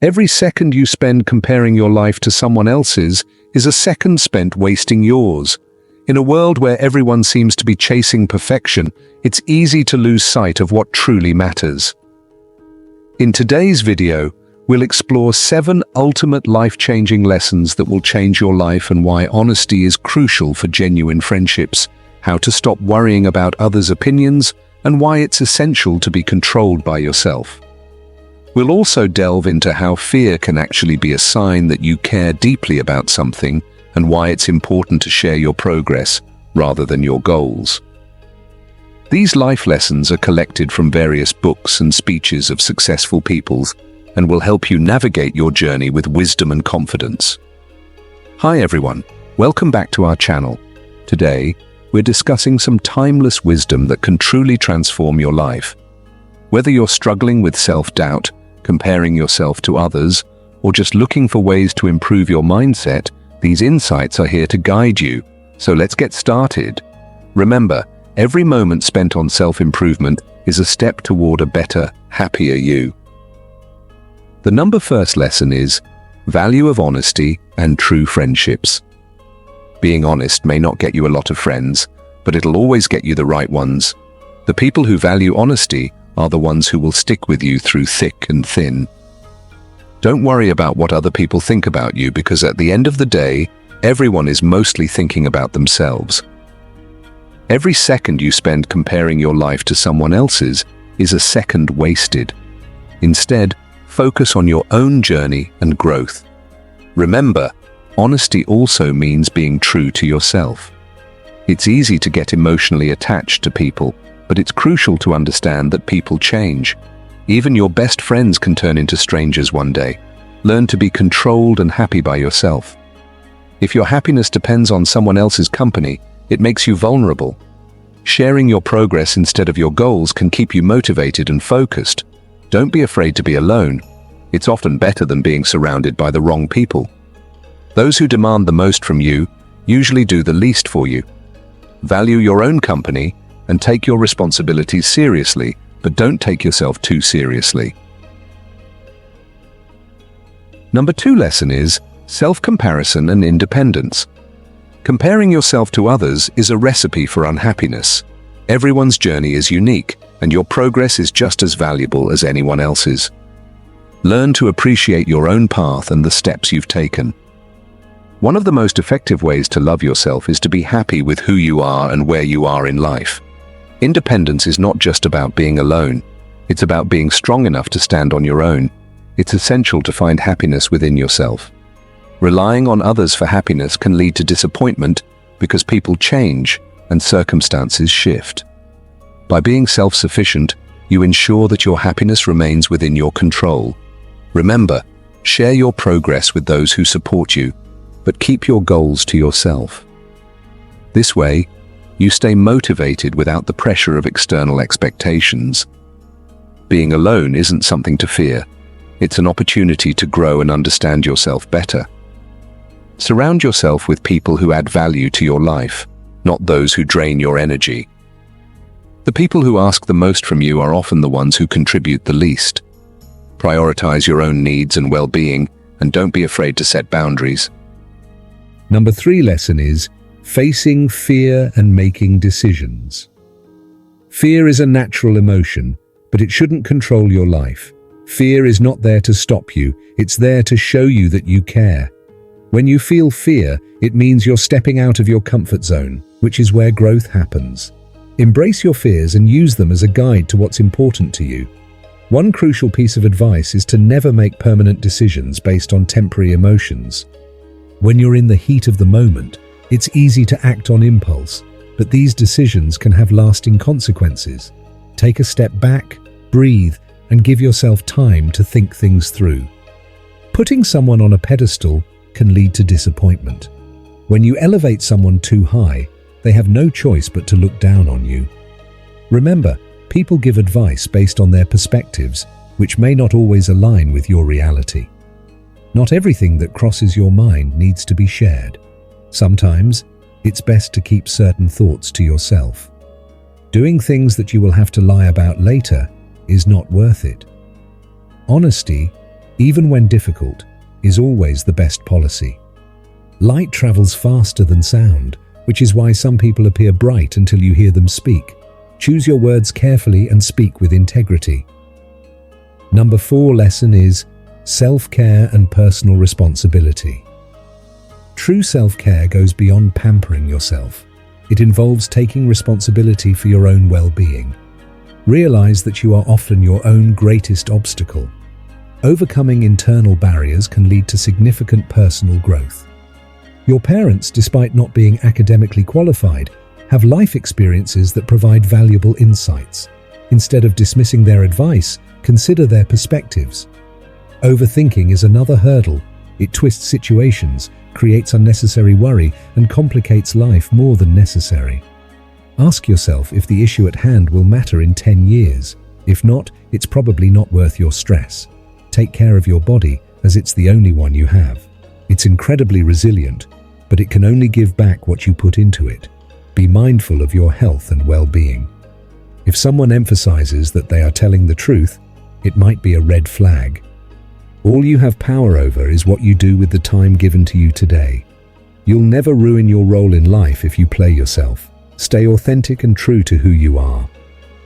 Every second you spend comparing your life to someone else's is a second spent wasting yours. In a world where everyone seems to be chasing perfection, it's easy to lose sight of what truly matters. In today's video, we'll explore 7 ultimate life-changing lessons that will change your life and why honesty is crucial for genuine friendships, how to stop worrying about others' opinions, and why it's essential to be controlled by yourself. We'll also delve into how fear can actually be a sign that you care deeply about something and why it's important to share your progress rather than your goals. These life lessons are collected from various books and speeches of successful people and will help you navigate your journey with wisdom and confidence. Hi everyone, welcome back to our channel. Today, we're discussing some timeless wisdom that can truly transform your life. Whether you're struggling with self-doubt, comparing yourself to others, or just looking for ways to improve your mindset, these insights are here to guide you. So let's get started. Remember, every moment spent on self-improvement is a step toward a better, happier you. The first lesson is value of honesty and true friendships. Being honest may not get you a lot of friends, but it'll always get you the right ones. The people who value honesty are the ones who will stick with you through thick and thin. Don't worry about what other people think about you, because at the end of the day, everyone is mostly thinking about themselves. Every second you spend comparing your life to someone else's is a second wasted. Instead, focus on your own journey and growth. Remember, honesty also means being true to yourself. It's easy to get emotionally attached to people, but it's crucial to understand that people change. Even your best friends can turn into strangers one day. Learn to be controlled and happy by yourself. If your happiness depends on someone else's company, it makes you vulnerable. Sharing your progress instead of your goals can keep you motivated and focused. Don't be afraid to be alone. It's often better than being surrounded by the wrong people. Those who demand the most from you usually do the least for you. Value your own company and take your responsibilities seriously, but don't take yourself too seriously. Number 2 lesson is self-comparison and independence. Comparing yourself to others is a recipe for unhappiness. Everyone's journey is unique, and your progress is just as valuable as anyone else's. Learn to appreciate your own path and the steps you've taken. One of the most effective ways to love yourself is to be happy with who you are and where you are in life. Independence is not just about being alone. It's about being strong enough to stand on your own. It's essential to find happiness within yourself. Relying on others for happiness can lead to disappointment because people change and circumstances shift. By being self-sufficient, you ensure that your happiness remains within your control. Remember, share your progress with those who support you, but keep your goals to yourself. This way, you stay motivated without the pressure of external expectations. Being alone isn't something to fear. It's an opportunity to grow and understand yourself better. Surround yourself with people who add value to your life, not those who drain your energy. The people who ask the most from you are often the ones who contribute the least. Prioritize your own needs and well-being, and don't be afraid to set boundaries. Number 3 lesson is facing fear and making decisions. Fear is a natural emotion, but it shouldn't control your life. Fear is not there to stop you, it's there to show you that you care. When you feel fear, it means you're stepping out of your comfort zone, which is where growth happens. Embrace your fears and use them as a guide to what's important to you. One crucial piece of advice is to never make permanent decisions based on temporary emotions. When you're in the heat of the moment, it's easy to act on impulse, but these decisions can have lasting consequences. Take a step back, breathe, and give yourself time to think things through. Putting someone on a pedestal can lead to disappointment. When you elevate someone too high, they have no choice but to look down on you. Remember, people give advice based on their perspectives, which may not always align with your reality. Not everything that crosses your mind needs to be shared. Sometimes, it's best to keep certain thoughts to yourself. Doing things that you will have to lie about later is not worth it. Honesty even when difficult, is always the best policy. Light travels faster than sound, which is why some people appear bright until you hear them speak. Choose your words carefully and speak with integrity. Number 4 lesson is self-care and personal responsibility. True self-care goes beyond pampering yourself. It involves taking responsibility for your own well-being. Realize that you are often your own greatest obstacle. Overcoming internal barriers can lead to significant personal growth. Your parents, despite not being academically qualified, have life experiences that provide valuable insights. Instead of dismissing their advice, consider their perspectives. Overthinking is another hurdle. It twists situations, creates unnecessary worry, and complicates life more than necessary. Ask yourself if the issue at hand will matter in 10 years. If not, it's probably not worth your stress. Take care of your body, as it's the only one you have. It's incredibly resilient, but it can only give back what you put into it. Be mindful of your health and well-being. If someone emphasizes that they are telling the truth, it might be a red flag. All you have power over is what you do with the time given to you today. You'll never ruin your role in life if you play yourself. Stay authentic and true to who you are.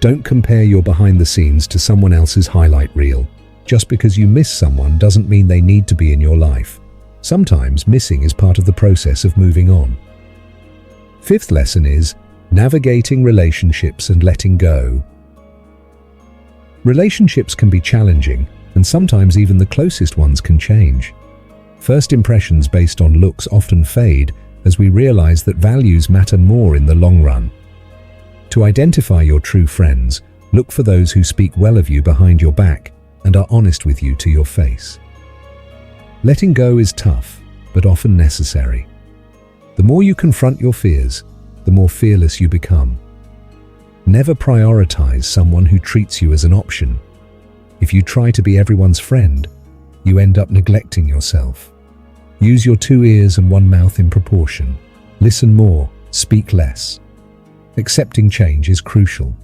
Don't compare your behind the scenes to someone else's highlight reel. Just because you miss someone doesn't mean they need to be in your life. Sometimes missing is part of the process of moving on. 5th lesson is navigating relationships and letting go. Relationships can be challenging, and sometimes even the closest ones can change. First impressions based on looks often fade as we realize that values matter more in the long run. To identify your true friends, look for those who speak well of you behind your back and are honest with you to your face. Letting go is tough, but often necessary. The more you confront your fears, the more fearless you become. Never prioritize someone who treats you as an option. If you try to be everyone's friend, you end up neglecting yourself. Use your 2 ears and 1 mouth in proportion. Listen more, speak less. Accepting change is crucial.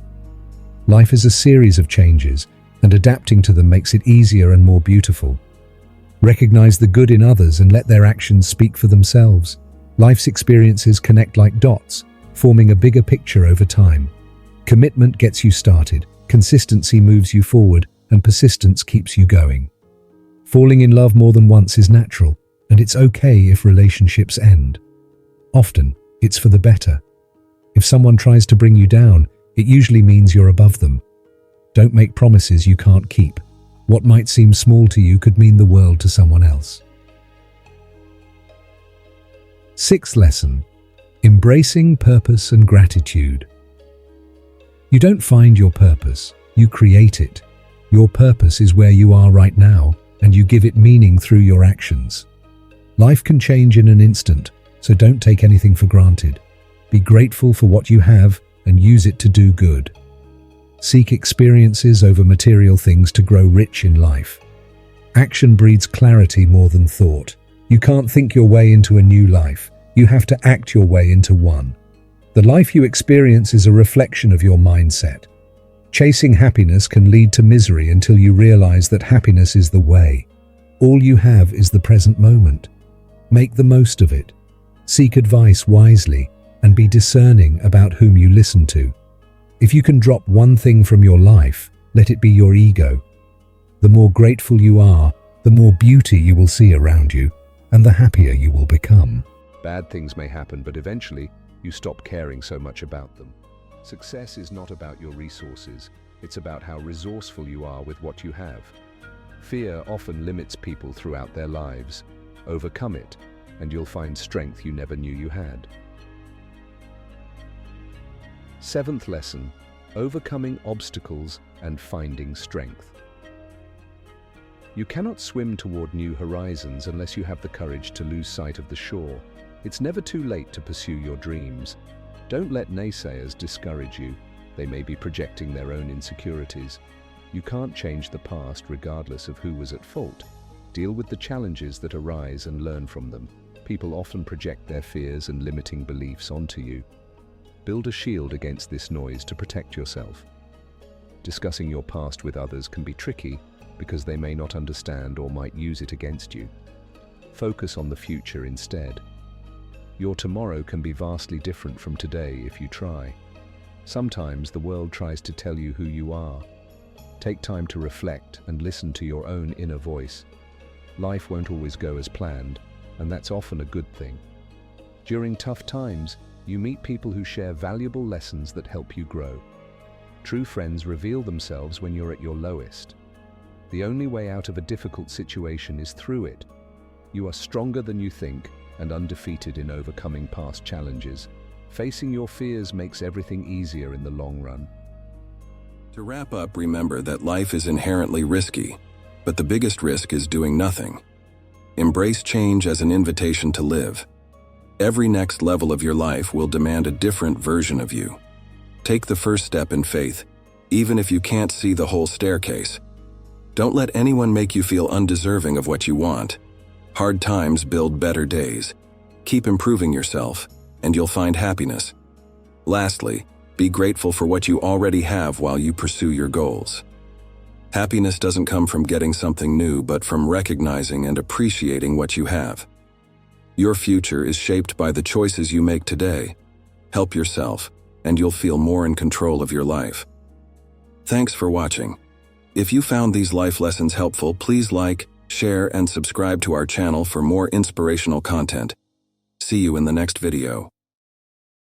Life is a series of changes, and adapting to them makes it easier and more beautiful. Recognize the good in others and let their actions speak for themselves. Life's experiences connect like dots, forming a bigger picture over time. Commitment gets you started, consistency moves you forward, and persistence keeps you going. Falling in love more than once is natural, and it's okay if relationships end. Often, it's for the better. If someone tries to bring you down, it usually means you're above them. Don't make promises you can't keep. What might seem small to you could mean the world to someone else. 6th lesson, embracing purpose and gratitude. You don't find your purpose, you create it. Your purpose is where you are right now, and you give it meaning through your actions. Life can change in an instant, so don't take anything for granted. Be grateful for what you have and use it to do good. Seek experiences over material things to grow rich in life. Action breeds clarity more than thought. You can't think your way into a new life. You have to act your way into one. The life you experience is a reflection of your mindset. Chasing happiness can lead to misery until you realize that happiness is the way. All you have is the present moment. Make the most of it. Seek advice wisely and be discerning about whom you listen to. If you can drop one thing from your life, let it be your ego. The more grateful you are, the more beauty you will see around you, and the happier you will become. Bad things may happen, but eventually, you stop caring so much about them. Success is not about your resources, it's about how resourceful you are with what you have. Fear often limits people throughout their lives. Overcome it, and you'll find strength you never knew you had. 7th lesson, overcoming obstacles and finding strength. You cannot swim toward new horizons unless you have the courage to lose sight of the shore. It's never too late to pursue your dreams. Don't let naysayers discourage you. They may be projecting their own insecurities. You can't change the past regardless of who was at fault. Deal with the challenges that arise and learn from them. People often project their fears and limiting beliefs onto you. Build a shield against this noise to protect yourself. Discussing your past with others can be tricky, because they may not understand or might use it against you. Focus on the future instead. Your tomorrow can be vastly different from today if you try. Sometimes the world tries to tell you who you are. Take time to reflect and listen to your own inner voice. Life won't always go as planned, and that's often a good thing. During tough times, you meet people who share valuable lessons that help you grow. True friends reveal themselves when you're at your lowest. The only way out of a difficult situation is through it. You are stronger than you think and undefeated in overcoming past challenges. Facing your fears makes everything easier in the long run. To wrap up, remember that life is inherently risky, but the biggest risk is doing nothing. Embrace change as an invitation to live. Every next level of your life will demand a different version of you. Take the first step in faith, even if you can't see the whole staircase. Don't let anyone make you feel undeserving of what you want. Hard times build better days. Keep improving yourself, and you'll find happiness. Lastly, be grateful for what you already have while you pursue your goals. Happiness doesn't come from getting something new, but from recognizing and appreciating what you have. Your future is shaped by the choices you make today. Help yourself, and you'll feel more in control of your life. Thanks for watching. If you found these life lessons helpful, please like, share, and subscribe to our channel for more inspirational content. See you in the next video.